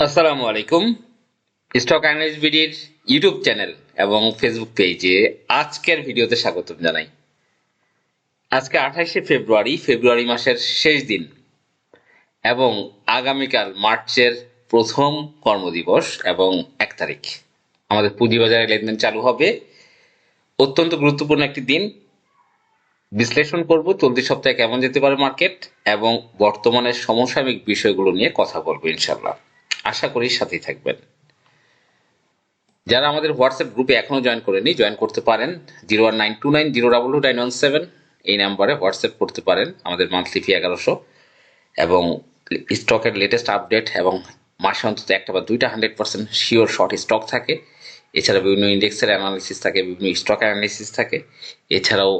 আসসালামু আলাইকুম। Stock analyst বিডির YouTube channel এবং ফেসবুক পেজে আজকের ভিডিওতে স্বাগতম জানাই। আজকে 28শে ফেব্রুয়ারি মাসের শেষ দিন এবং আগামীকাল মার্চের প্রথম কর্মদিবস এবং 1 তারিখ আমাদের পুঁজিবাজারে লেনদেন চালু হবে। অত্যন্ত গুরুত্বপূর্ণ একটি দিন। বিশ্লেষণ করব চলতি সপ্তাহে কেমন যেতে পারে মার্কেট এবং বর্তমানে সমসাময়িক বিষয়গুলো নিয়ে কথা বলবো ইনশাআল্লাহ। আশা করি সাথেই থাকবেন। যারা আমাদের হোয়াটসঅ্যাপ গ্রুপে এখনো জয়েন করেনি জয়েন করতে পারেন। 01929020917 এই নাম্বারে হোয়াটসঅ্যাপ করতে পারেন। আমাদের মান্থলি ফি 1100 এবং স্টকের লেটেস্ট আপডেট এবং মাসে অন্তত একটা বা দুইটা 100% শিওর শর্ট স্টক থাকে। এছাড়া বিভিন্ন ইন্ডেক্সের অ্যানালিসিস থাকে, বিভিন্ন স্টক অ্যানালিসিস থাকে। এছাড়াও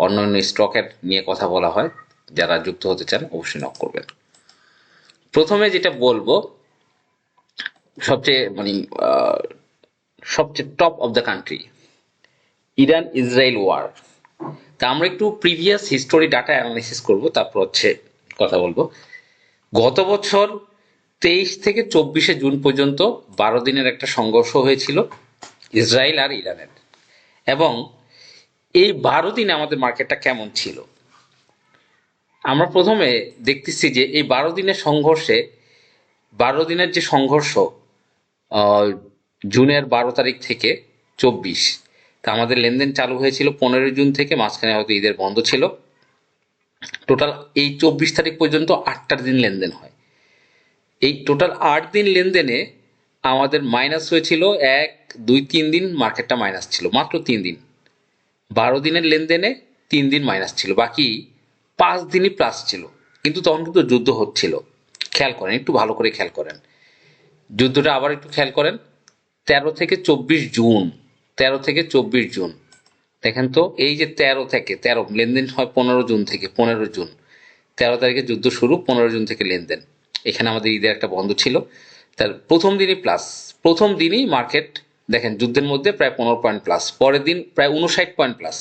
অন্যান্য স্টকের নিয়ে কথা বলা হয়। যারা যুক্ত হতে চান অবশ্যই নক করবেন। প্রথমে যেটা বলবো সবচেয়ে সবচেয়ে top of the country Iran Israel war. তা আমরা একটু প্রিভিয়াস হিস্টোরি ডাটা অ্যানালিসিস করব, তারপর কথা বলবো। গত বছর 23 থেকে 24শে জুন পর্যন্ত 12 দিনের একটা সংঘর্ষ হয়েছিল ইসরায়েল আর ইরানের, এবং এই 12 দিনে আমাদের মার্কেটটা কেমন ছিল আমরা প্রথমে দেখতেছি যে এই 12 দিনের সংঘর্ষে 12 দিনের যে সংঘর্ষ জুনের 12 তারিখ থেকে 24, তা আমাদের লেনদেন চালু হয়েছিল 15 জুন থেকে, মাঝখানে হয়তো ঈদের বন্ধ ছিল। টোটাল এই 24 তারিখ পর্যন্ত 8টা দিন লেনদেন হয়। এই টোটাল 8 দিন লেনদেনে আমাদের মাইনাস হয়েছিল 1 2 3 দিন, মার্কেটটা মাইনাস ছিল মাত্র 3 দিন। 12 দিনের লেনদেনে 3 দিন মাইনাস ছিল, বাকি 5 দিনই প্লাস ছিল। কিন্তু তখন কিন্তু যুদ্ধ হচ্ছিল। খেয়াল করেন, একটু ভালো করে খেয়াল করেন যুদ্ধটা, আবার একটু খেয়াল করেন। 13 থেকে 24 জুন, 13 থেকে 24 জুন দেখেন তো, এই যে 13 থেকে 13 লেনদেন হয় 15 জুন থেকে, 15 জুন 13 তারিখে যুদ্ধ শুরু, 15 জুন থেকে লেনদেন। এখানে আমাদের ঈদের একটা বন্ধ ছিল। তার প্রথম দিনই প্লাস, প্রথম দিনই মার্কেট দেখেন যুদ্ধের মধ্যে প্রায় 15 পয়েন্ট প্লাস, পরের দিন প্রায় 59 পয়েন্ট প্লাস,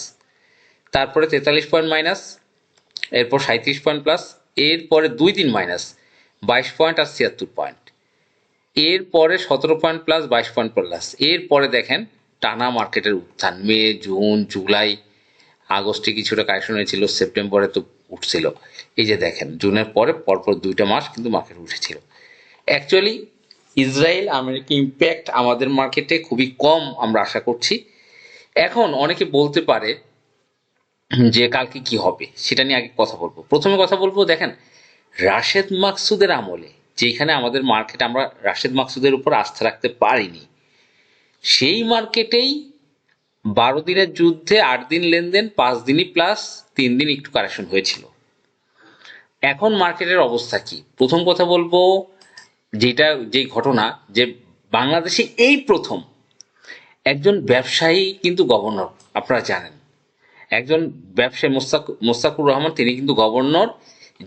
তারপরে 43 পয়েন্ট মাইনাস, এরপর 37 পয়েন্ট প্লাস, এরপরে 2 দিন মাইনাস 22 পয়েন্ট আর 76 পয়েন্ট, এরপরে 17 পয়েন্ট প্লাস 22 পয়েন্ট প্লাস। এরপরে দেখেন টানা মার্কেটের উত্থান, মে জুন জুলাই আগস্টে কিছুটা কারেকশন হয়েছিল, সেপ্টেম্বরে তো উঠছিল। এই যে দেখেন জুনের পরে পরপর 2টা মাস কিন্তু মার্কেট উঠেছিল। অ্যাকচুয়ালি ইসরায়েল আমেরিকা ইম্প্যাক্ট আমাদের মার্কেটে খুবই কম আমরা আশা করছি। এখন অনেকে বলতে পারে যে কালকে কি হবে, সেটা নিয়ে আগে কথা বলবো। প্রথমে কথা বলবো দেখেন রাশেদ মাকসুদের আমলে যেখানে আমাদের মার্কেট আমরা রাশেদ মাকসুদের উপর আস্থা রাখতে পারিনি, সেই মার্কেটেই 12 দিনের যুদ্ধে 8 দিন লেনদেন, 5 দিনই প্লাস, 3 দিন একটু কারেকশন হয়েছিল। এখন মার্কেটের অবস্থা কি? প্রথম কথা বলবো যে ঘটনা, যে বাংলাদেশে এই প্রথম একজন ব্যবসায়ী কিন্তু গভর্নর, আপনারা জানেন একজন ব্যবসায়ী মোস্তাকুর রহমান, তিনি কিন্তু গভর্নর,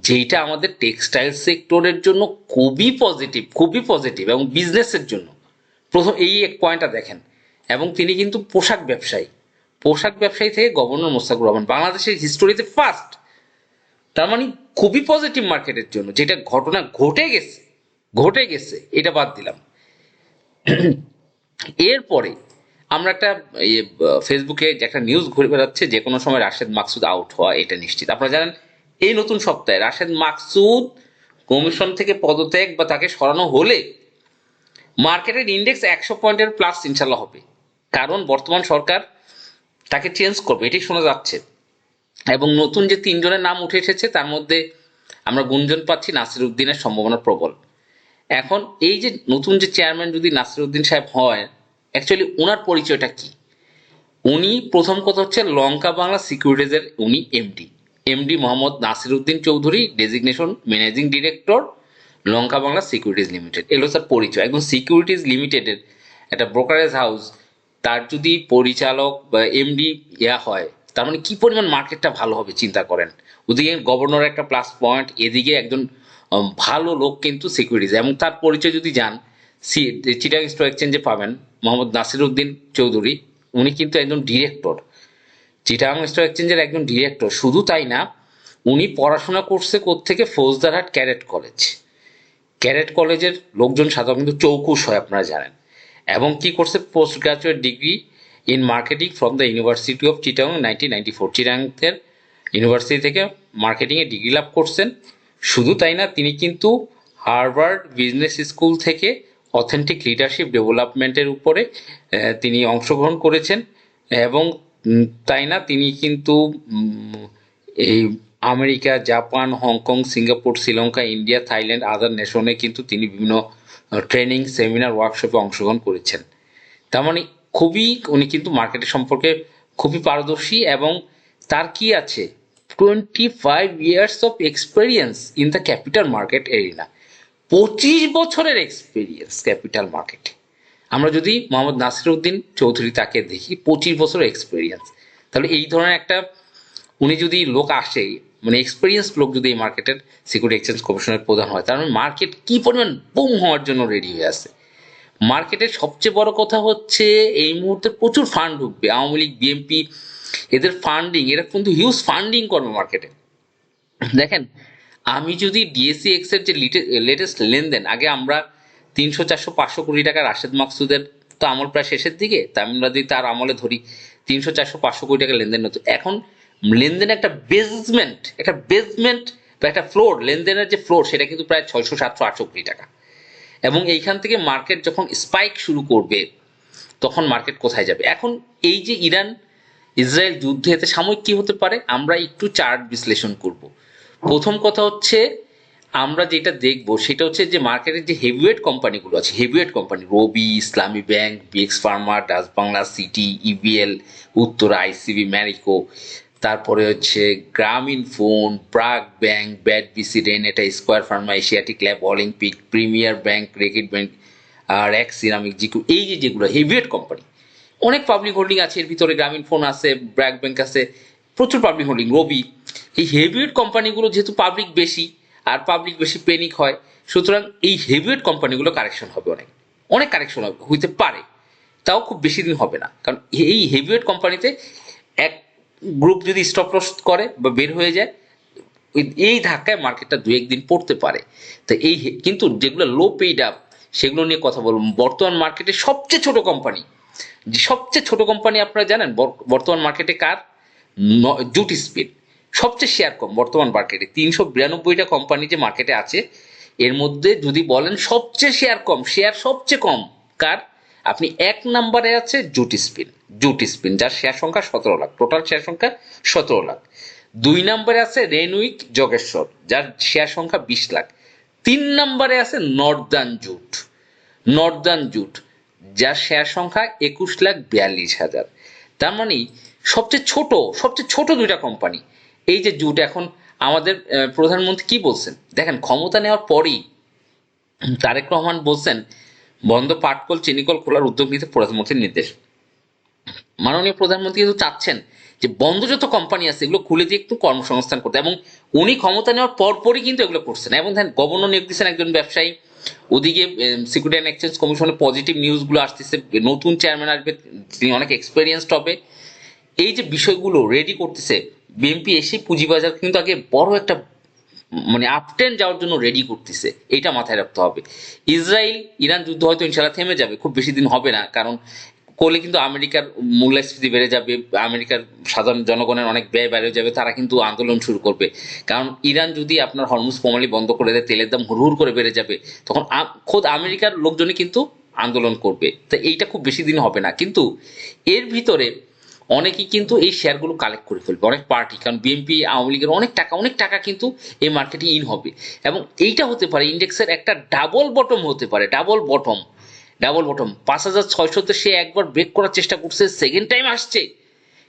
যেটা আমাদের টেক্সটাইল সেক্টরের জন্য খুবই পজিটিভ এবং বিজনেসের জন্য প্রথম এই এক পয়েন্টটা দেখেন। এবং তিনি কিন্তু পোশাক ব্যবসায়ী থেকে গভর্নর মোস্তাকুর রহমান বাংলাদেশের হিস্টোরিতে ফার্স্ট। তার মানে খুবই পজিটিভ মার্কেটের জন্য। যেটা ঘটনা ঘটে গেছে এটা বাদ দিলাম। এরপরে আমরা একটা ফেসবুকে একটা নিউজ ঘুরে বেড়াচ্ছে, যে কোনো সময় রাশেদ মাকসুদ আউট হওয়া এটা নিশ্চিত। আপনারা জানেন এই নতুন সপ্তাহে রাশেদ মাকসুদ কমিশন থেকে পদত্যাগ বা তাকে সরানো হলে মার্কেটের ইন্ডেক্স 100 পয়েন্টের প্লাস ইনশাল্লাহ হবে, কারণ বর্তমান সরকার তাকে চেঞ্জ করবে এটাই শোনা যাচ্ছে। এবং নতুন যে 3 জনের নাম উঠে এসেছে তার মধ্যে আমরা গুঞ্জন পাচ্ছি নাসির উদ্দিনের সম্ভাবনা প্রবল। এখন এই যে নতুন যে চেয়ারম্যান যদি নাসির উদ্দিন সাহেব হয়, অ্যাকচুয়ালি ওনার পরিচয়টা কি? উনি প্রথম কথা হচ্ছে লঙ্কা বাংলা সিকিউরিটিজের উনি MD Mohammad Nasir Uddin Chowdhury, designation managing director, LankaBangla securities limited. এগুলো তার পরিচয়। একদম সিকিউরিটিজ লিমিটেডের একটা ব্রোকারেজ হাউস, তার যদি পরিচালক বা এমডি হয়, তার মানে কি পরিমাণ মার্কেটটা ভালো হবে চিন্তা করেন। ওদিকে গভর্নর একটা প্লাস পয়েন্ট, এদিকে একজন ভালো লোক কিন্তু সিকিউরিটিজ, এবং তার পরিচয় যদি যান চিটাগং স্টক এক্সচেঞ্জে পাবেন মোহাম্মদ নাসির উদ্দিন চৌধুরী। উনি কিন্তু একজন ডিরেক্টর, চিটাগং স্টক এক্সচেঞ্জের একজন ডিরেক্টর। শুধু তাই না, উনি পড়াশোনা করছে কোত্থেকে? Faujdarhat cadet college. ক্যাডেট কলেজের লোকজন সাধারণত কিন্তু চৌকুশ হয় আপনারা জানেন, এবং কি করছে post graduate degree in marketing from the university of Chittagong 1994, চিটাগংয়ের ইউনিভার্সিটি থেকে মার্কেটিংয়ে ডিগ্রি লাভ করছেন। শুধু তাই না, তিনি কিন্তু হার্ভার্ড বিজনেস স্কুল থেকে অথেন্টিক লিডারশিপ ডেভেলপমেন্টের উপরে তিনি অংশগ্রহণ করেছেন, এবং তাই না তিনি কিন্তু এই America, Japan, Hong Kong, Singapore, Sri Lanka, India, Thailand, other নেশনে কিন্তু তিনি বিভিন্ন ট্রেনিং, সেমিনার, ওয়ার্কশপে অংশগ্রহণ করেছেন। তার মানে উনি কিন্তু মার্কেটের সম্পর্কে খুবই পারদর্শী, এবং তার কি আছে 25 years of experience in the capital market arena. 25 বছরের এক্সপেরিয়েন্স ক্যাপিটাল মার্কেটে। আমরা যদি মোহাম্মদ নাসিরউদ্দিন চৌধুরী তাকে দেখি, 25 বছরের এক্সপেরিয়েন্স, তাহলে এই ধরনের একটা উনি যদি লোক আসে, মানে এক্সপেরিয়েন্স লোক যদি এই মার্কেটের সিকিউরিটি এক্সচেঞ্জ কমিশনের প্রধান হয়, তার মানে মার্কেট কি পরিমাণ বুম হওয়ার জন্য রেডি হয়ে আছে। মার্কেটের সবচেয়ে বড় কথা হচ্ছে এই মুহূর্তে প্রচুর ফান্ড ঢুকবে, আওয়ামী লীগ, বিএনপি, এদের ফান্ডিং, এরা কিন্তু হিউজ ফান্ডিং করবে মার্কেটে। দেখেন, আমি যদি ডিএসসি এক্স এর যে লেটেস্ট লেনদেন, আগে আমরা 300, 400, 500 কোটি টাকা রাশেদ মাকসুদের তো আমল প্রায় শেষের দিকে, তা আমরা যদি তার আমলে ধরি 300, 400, 500 কোটি টাকা লেনদেন হতো। এখন লেনদেন একটা বেসমেন্ট বা একটা ফ্লোর, লেনদেনের যে ফ্লোর সেটা কিন্তু প্রায় 600, 700, 800 কোটি টাকা। এবং এইখান থেকে মার্কেট যখন স্পাইক শুরু করবে, তখন মার্কেট কোথায় যাবে? এখন এই যে ইরান ইসরায়েল যুদ্ধ, এতে সাময়িক কি হতে পারে আমরা একটু চার্ট বিশ্লেষণ করব। প্রথম কথা হচ্ছে, আমরা যেটা দেখবো সেটা হচ্ছে যে মার্কেটের যে হেভিওয়েট কোম্পানিগুলো আছে, heavyweight company Robi, Islami bank, BX pharma, Dutch Bangla, City, EBL, Uttara, ICB, Marico, তারপরে হচ্ছে গ্রামীণ ফোন, প্রাগ bank, BAT BC, Renata, Square pharma, Asiatic lab, Olympic, Premier bank, Reckitt bank, আর এক্স সিরামিক, জিকু, এই যে যেগুলো হেভিওয়েট কোম্পানি, অনেক পাবলিক হোল্ডিং আছে এর ভিতরে, গ্রামীণ ফোন আছে, ব্র্যাক ব্যাংক আছে, প্রচুর পাবলিক হোল্ডিং, রবি। এই হেভিওয়েট কোম্পানিগুলো যেহেতু পাবলিক বেশি, আর পাবলিক বেশি পেনিক হয়, সুতরাং এই হেভিওয়েট কোম্পানিগুলো কারেকশন হবে, অনেক কারেকশন হইতে পারে, তাও খুব বেশি দিন হবে না। কারণ এই হেভিওয়েট কোম্পানিতে এক গ্রুপ যদি স্টপ লস করে বা বের হয়ে যায়, এই ধাক্কায় মার্কেটটা 2-1 দিন পড়তে পারে। তো কিন্তু যেগুলো লো পেইড আপ, সেগুলো নিয়ে কথা বলবো। বর্তমান মার্কেটে সবচেয়ে ছোট কোম্পানি আপনারা জানেন বর্তমান মার্কেটে কার? Jute spin. সবচেয়ে শেয়ার কম বর্তমান মার্কেটে, 392টা কোম্পানি যে মার্কেটে আছে, এর মধ্যে যদি বলেন সবচেয়ে শেয়ার সবচেয়ে কম কার, আপনি 1 নম্বরে আছে জুট স্পিন, যার শেয়ার সংখ্যা 17 লাখ, টোটাল শেয়ার সংখ্যা 17 লাখ। 2 নম্বরে আছে রেনউইক যোগেশ্বর, যার শেয়ার সংখ্যা 20 লাখ। 3 নম্বরে আছে নর্দার্ন জুট, যার শেয়ার সংখ্যা 21,42,000। তার মানে সবচেয়ে ছোট 2টা কোম্পানি। এই যে জুট, এখন আমাদের প্রধানমন্ত্রী কি বলছেন দেখেন, ক্ষমতা নেওয়ার পরেই তারেক রহমান বলছেন বন্ধ পাটকল, চিনিকল খোলার উদ্যোগ নিতে প্রধানমন্ত্রীর নির্দেশ। মাননীয় প্রধানমন্ত্রী কিন্তু চাচ্ছেন যে বন্ধ যত কোম্পানি আছে এগুলো খুলে দিয়ে একটু কর্মসংস্থান করতে, এবং উনি ক্ষমতা নেওয়ার পরপরই কিন্তু এগুলো করছেন। এবং দেখেন, গভর্নর নিয়োগ দিচ্ছেন একজন ব্যবসায়ী, ওদিকে সিকিউরিটি অ্যান্ড এক্সচেঞ্জ কমিশনে পজিটিভ নিউজগুলো আসতেছে, নতুন চেয়ারম্যান আসবে, তিনি অনেক এক্সপেরিয়েন্সড হবে। এই যে বিষয়গুলো রেডি করতেছে, বিএনপি এসে পুঁজিবাজার কিন্তু আগে বড় একটা মানে আপটেন যাওয়ার জন্য রেডি করতেছে, এটা মাথায় রাখতে হবে। ইসরায়েল ইরান যুদ্ধ হয়তো ইনশাল্লাহ থেমে যাবে, খুব বেশি দিন হবে না, কারণ করলে কিন্তু আমেরিকার মূল্যস্ফীতি বেড়ে যাবে, আমেরিকার সাধারণ জনগণের অনেক ব্যয় বেড়ে যাবে, তারা কিন্তু আন্দোলন শুরু করবে। কারণ ইরান যদি আপনার হরমুজ প্রণালী বন্ধ করে দেয়, তেলের দাম হুড় করে বেড়ে যাবে, তখন খোদ আমেরিকার লোকজনই কিন্তু আন্দোলন করবে। তো এইটা খুব বেশি দিন হবে না, কিন্তু এর ভিতরে অনেকেই কিন্তু এই শেয়ারগুলো কালেক্ট করে ফেলবে, অনেক পার্টি, কারণ বিএনপি, আওয়ামী লীগের অনেক টাকা কিন্তু এই মার্কেটে ইন হবে। এবং এইটা হতে পারে ইন্ডেক্সের একটা ডাবল বটম হতে পারে, ডাবল বটম 5,600-তে সে একবার ব্রেক করার চেষ্টা করছে, সেকেন্ড টাইম আসছে,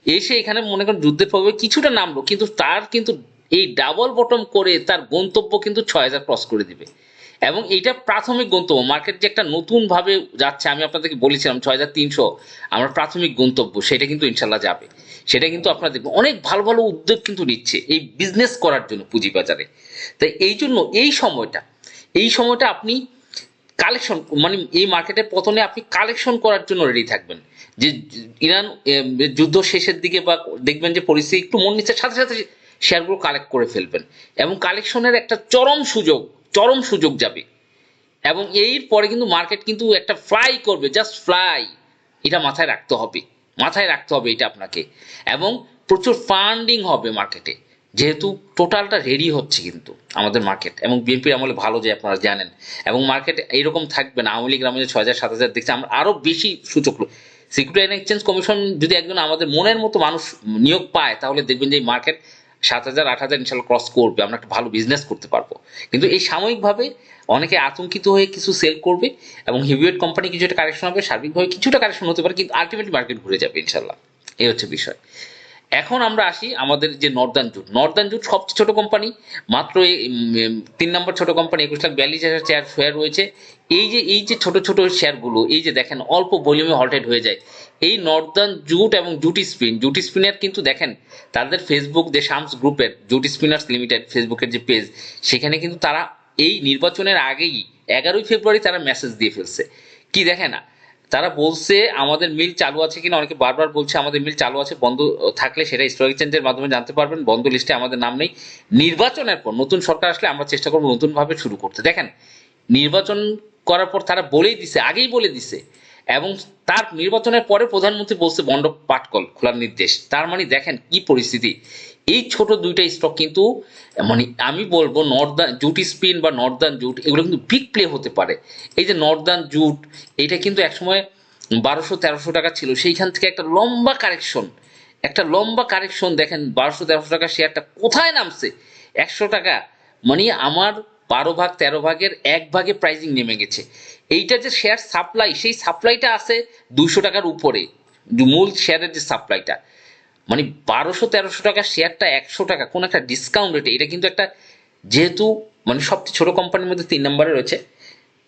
এসে এখানে মনে করেন যুদ্ধের প্রভাবে কিছুটা নামলো, কিন্তু তার কিন্তু এই ডাবল বটম করে তার গন্তব্য কিন্তু 6,000 ক্রস করে দিবে। এবং এইটা প্রাথমিক গন্তব্য, মার্কেট যে একটা নতুন ভাবে যাচ্ছে, আমি আপনাদেরকে বলেছিলাম 6,300 আমার প্রাথমিক গন্তব্য, সেটা কিন্তু ইনশাল্লাহ যাবে। সেটা কিন্তু আপনারা দেখবেন অনেক ভালো উদ্যোগ কিন্তু নিচ্ছে এই বিজনেস করার জন্য পুঁজিবাজারে। তাই এই সময়টা আপনি কালেকশন, মানে এই মার্কেটের পতনে আপনি কালেকশন করার জন্য রেডি থাকবেন। যে ইরান যুদ্ধ শেষের দিকে বা দেখবেন যে পরিস্থিতি একটু মন নিচ্ছে, সাথে সাথে শেয়ারগুলো কালেক্ট করে ফেলবেন, এবং কালেকশনের একটা চরম সুযোগ যাবে। এবং এর পরে কিন্তু মার্কেট কিন্তু একটা ফ্লাই করবে, জাস্ট ফ্লাই। এটা মাথায় রাখতে হবে, মাথায় রাখতে হবে এটা আপনাকে। এবং প্রচুর ফান্ডিং হবে মার্কেটে, যেহেতু টোটালটা রেডি হচ্ছে কিন্তু আমাদের মার্কেট, এবং বিএনপির আমলে ভালো যে আপনারা জানেন। এবং মার্কেট এইরকম থাকবে না, আওয়ামী লীগ আমলে 6,000 7,000 দেখছি, আমরা আরো বেশি সূচক। সিকিউরিটি অ্যান্ড এক্সচেঞ্জ কমিশন যদি একজন আমাদের মনের মতো মানুষ নিয়োগ পায়, তাহলে দেখবেন যে এই মার্কেট 7,000 8,000 ইনশাল্লাহ ক্রস করবে, আমরা একটা ভালো বিজনেস করতে পারবো। কিন্তু এই সাময়িকভাবে অনেকে আতঙ্কিত হয়ে কিছু সেল করবে, এবং হেভিওয়েট কোম্পানি কিছু একটা কারেকশন হবে, সার্বিকভাবে কিছুটা কারেকশন হতে পারে, কিন্তু আলটিমেটলি মার্কেট ঘুরে যাবে ইনশাল্লাহ। এই হচ্ছে বিষয়। এখন আমরা আসি আমাদের যে নর্দার্ন জুট। নর্দার্ন জুট সবচেয়ে ছোট কোম্পানি, মাত্র 3 নম্বর ছোট কোম্পানি, 21,42,000 শেয়ার রয়েছে। এই যে ছোট ছোট শেয়ারগুলো, এই যে দেখেন অল্প ভলিউমে হল্টেড হয়ে যায়। এই নর্দার্ন জুট এবং জুট স্পিনের কিন্তু দেখেন তাদের ফেসবুক যে শামস গ্রুপের জুট স্পিনার্স লিমিটেড ফেসবুকের যে পেজ, সেখানে কিন্তু তারা এই নির্বাচনের আগেই 11ই ফেব্রুয়ারি তারা মেসেজ দিয়ে ফেলছে। কি দেখেন না, তারা বলছে আমাদের মিল চালু আছে কিনা, অনেকে বারবার বলছে আমাদের মিল চালু আছে, বন্ধ থাকলে সেটা স্টক এক্সচেঞ্জের মাধ্যমে জানতে পারবেন, বন্ধ লিস্টে আমাদের নাম নেই। নির্বাচনের পর নতুন সরকার আসলে আমরা চেষ্টা করবো নতুন ভাবে শুরু করতে। দেখেন নির্বাচন করার পর তারা বলেই দিছে, আগেই বলে দিছে। এবং তার নির্বাচনের পরে প্রধানমন্ত্রী বলছে বন্ড পাটকল খোলার নির্দেশ। তার মানে দেখেন কি পরিস্থিতি। এই ছোট দুইটা স্টক কিন্তু, মানে আমি বলবো নর্দার্ন জুট স্পিন বা নর্দার্ন জুট, এগুলো কিন্তু বিগ প্লে হতে পারে। এই যে নর্দার্ন জুট, এটা কিন্তু একসময় 1,200-1,300 টাকা ছিল, সেইখান থেকে একটা লম্বা কারেকশন দেখেন 1,200-1,300 টাকা শেয়ারটা কোথায় নামছে, 100 টাকা। মানে আমার 12 ভাগ 13 ভাগের 1 ভাগে প্রাইজিং নেমে গেছে। এইটা যে শেয়ার সাপ্লাই, সেই সাপ্লাইটা আছে 200 টাকার উপরে, মূল শেয়ারের যে সাপ্লাইটা। মানে 1,200-1,300 টাকা শেয়ারটা 100 টাকা, কোন একটা ডিসকাউন্ট রেটে। এটা কিন্তু একটা, যেহেতু মানে সবচেয়ে ছোট কোম্পানির মধ্যে 3 নম্বরে রয়েছে,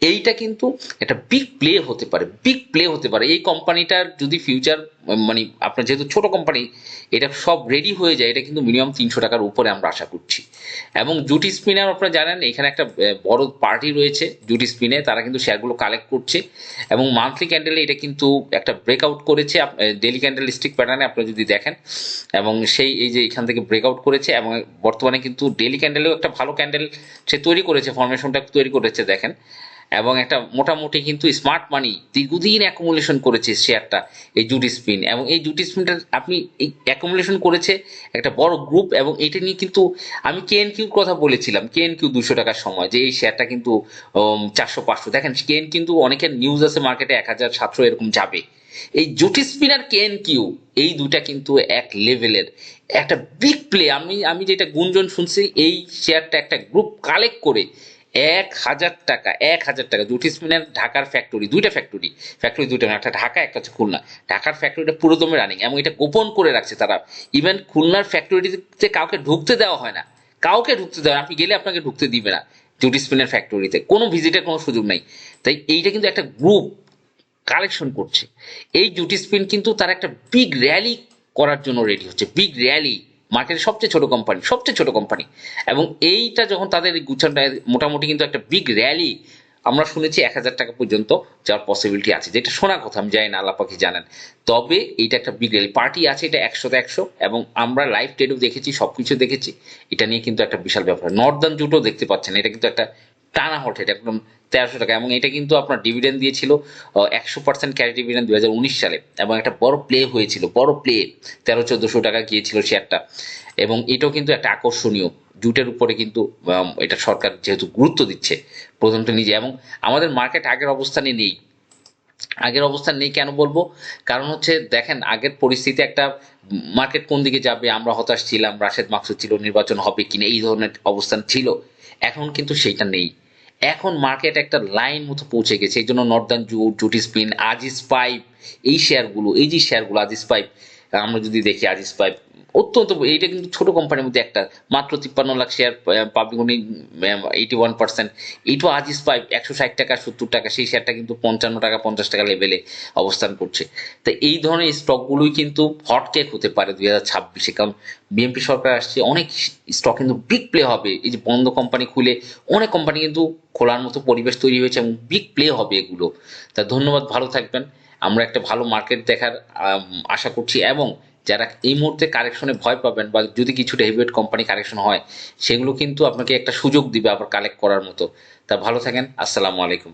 এইটা কিন্তু একটা বিগ প্লে হতে পারে, বিগ প্লে হতে পারে এই কোম্পানিটার যদি ফিউচার, মানে আপনার যেহেতু ছোট কোম্পানি, এটা সব রেডি হয়ে যায়, এটা কিন্তু মিনিমাম 300 টাকার উপরে আমরা আশা করছি। এবং জুটি স্পিনার আপনারা জানেন এখানে একটা বড় পার্টি রয়েছে জুটি স্পিনে, তারা কিন্তু শেয়ারগুলো কালেক্ট করছে। এবং মান্থলি ক্যান্ডেলে এটা কিন্তু একটা ব্রেকআউট করেছে, ডেলি ক্যান্ডেল স্টিক প্যাটার্নে আপনারা যদি দেখেন। এবং সেই এই যে এখান থেকে ব্রেকআউট করেছে, এবং বর্তমানে কিন্তু ডেলি ক্যান্ডেলেও একটা ভালো ক্যান্ডেল সে তৈরি করেছে, ফরমেশনটা তৈরি করেছে দেখেন। এবং একটা মোটামুটি কিন্তু স্মার্ট মানি দীর্ঘদিন অ্যাকুমুলেশন করেছে শেয়ারটা, এই জুটি স্পিন। এবং এই জুটি স্পিনটা আপনি এই অ্যাকুমুলেশন করেছে একটা বড় গ্রুপ। এবং এটা নিয়ে কিন্তু আমি কেএনকিউর কথা বলেছিলাম, কেএনকিউ 200 টাকার সময়, যে এই শেয়ারটা কিন্তু 400-500, দেখেন কেএন কিন্তু অনেকের নিউজ আছে মার্কেটে 1,700 এরকম যাবে। এই জুটি স্পিন আর কেএনকিউ, এই দুটা কিন্তু এক লেভেলের একটা বিগ প্লে। আমি যেটা গুঞ্জন শুনছি, এই শেয়ারটা একটা গ্রুপ কালেক্ট করে 1,000 টাকা, 1,000 টাকা জুটি স্পিনের ঢাকার ফ্যাক্টরি, ফ্যাক্টরি দুইটা, একটা ঢাকা একটা হচ্ছে খুলনা। ঢাকার ফ্যাক্টরিটা পুরোদমে রানিং, এবং এটা গোপন করে রাখছে তারা। ইভেন খুলনার ফ্যাক্টরিতে কাউকে ঢুকতে দেওয়া হয় না, কাউকে ঢুকতে দেওয়া, আপনি গেলে আপনাকে ঢুকতে দিবে না জুটি স্পিনের ফ্যাক্টরিতে, কোনো ভিজিটের কোনো সুযোগ নেই। তাই এইটা কিন্তু একটা গ্রুপ কালেকশন করছে। এই জুটি স্পিন কিন্তু তার একটা বিগ র্যালি করার জন্য রেডি হচ্ছে, বিগ র্যালি। মার্কেটের সবচেয়ে ছোট কোম্পানি। এবং এইটা যখন তাদের গুছানটা মোটামুটি কিন্তু একটা বিগ র্যালি, আমরা শুনেছি 1,000 টাকা পর্যন্ত যাওয়ার পসিবিলিটি আছে, যেটা শোনা কথা, আমি জানি না, আল্লাহ পাকি জানেন। তবে এইটা একটা বিগ র্যালি পার্টি আছে, এটা 100তে 100। এবং আমরা লাইভ ট্রেডও দেখেছি, সবকিছু দেখেছি। এটা নিয়ে কিন্তু একটা বিশাল ব্যাপার। নর্দার্ন জুটও দেখতে পাচ্ছেন, এটা কিন্তু একটা টানা হট, এটা একদম 1,300 টাকা। এবং এটা কিন্তু আপনার ডিভিডেন্ড দিয়েছিল 100% ক্যাশ ডিভিডেন্ড 2019 সালে। এবং একটা বড় প্লে হয়েছিল, বড় প্লে 1,300-1,400 টাকা গিয়েছিল শেয়ারটা। এবং এটাও কিন্তু একটা আকর্ষণীয়, জুটের উপরে কিন্তু এটা সরকার যেহেতু গুরুত্ব দিচ্ছে প্রধানমন্ত্রী নিজে। এবং আমাদের মার্কেট আগের অবস্থান নেই কেন বলবো, কারণ হচ্ছে দেখেন আগের পরিস্থিতি একটা, মার্কেট কোন দিকে যাবে আমরা হতাশ ছিলাম, রাশেদ মাকসুদ ছিল, নির্বাচন হবে কিনা এই ধরনের অবস্থান ছিল। এখন কিন্তু সেইটা নেই, এখন মার্কেট একটা লাইন মতো পৌঁছে গেছে। এই জন্য নর্দার্ন জুট, জুটি স্পিন, আজিজ পাইপ, এই যে শেয়ারগুলো আজিজ পাইপ, আমরা যদি দেখি আজিজ পাইপ অত্যন্ত, এইটা কিন্তু ছোট কোম্পানির মধ্যে একটা, মাত্র 53 লাখ শেয়ার, পাবলিক 81%। এইটা আজিজ পাইপ 160 টাকা 70 টাকা, সেই শেয়ারটা কিন্তু 55 টাকা 50 টাকা লেভেলে অবস্থান করছে। তো এই ধরনের স্টকগুলোই কিন্তু হটকেক হতে পারে 2026-এ, কারণ বিএনপি সরকার আসছে, অনেক স্টক কিন্তু বিগ প্লে হবে। এই যে বন্ধ কোম্পানি খুলে অনেক কোম্পানি কিন্তু খোলার মতো পরিবেশ তৈরি হয়েছে, এবং বিগ প্লে হবে এগুলো। তা ধন্যবাদ, ভালো থাকবেন। আমরা একটা ভালো মার্কেট দেখার আশা করছি, এবং যারা এই মুহূর্তে কারেকশনে ভয় পাবেন বা যদি কিছুটা হেভিওয়েট কোম্পানি কারেকশন হয় সেগুলো কিন্তু আপনাকে একটা সুযোগ দিবে আবার কালেক্ট করার মতো। তা ভালো থাকেন, আসসালামু আলাইকুম।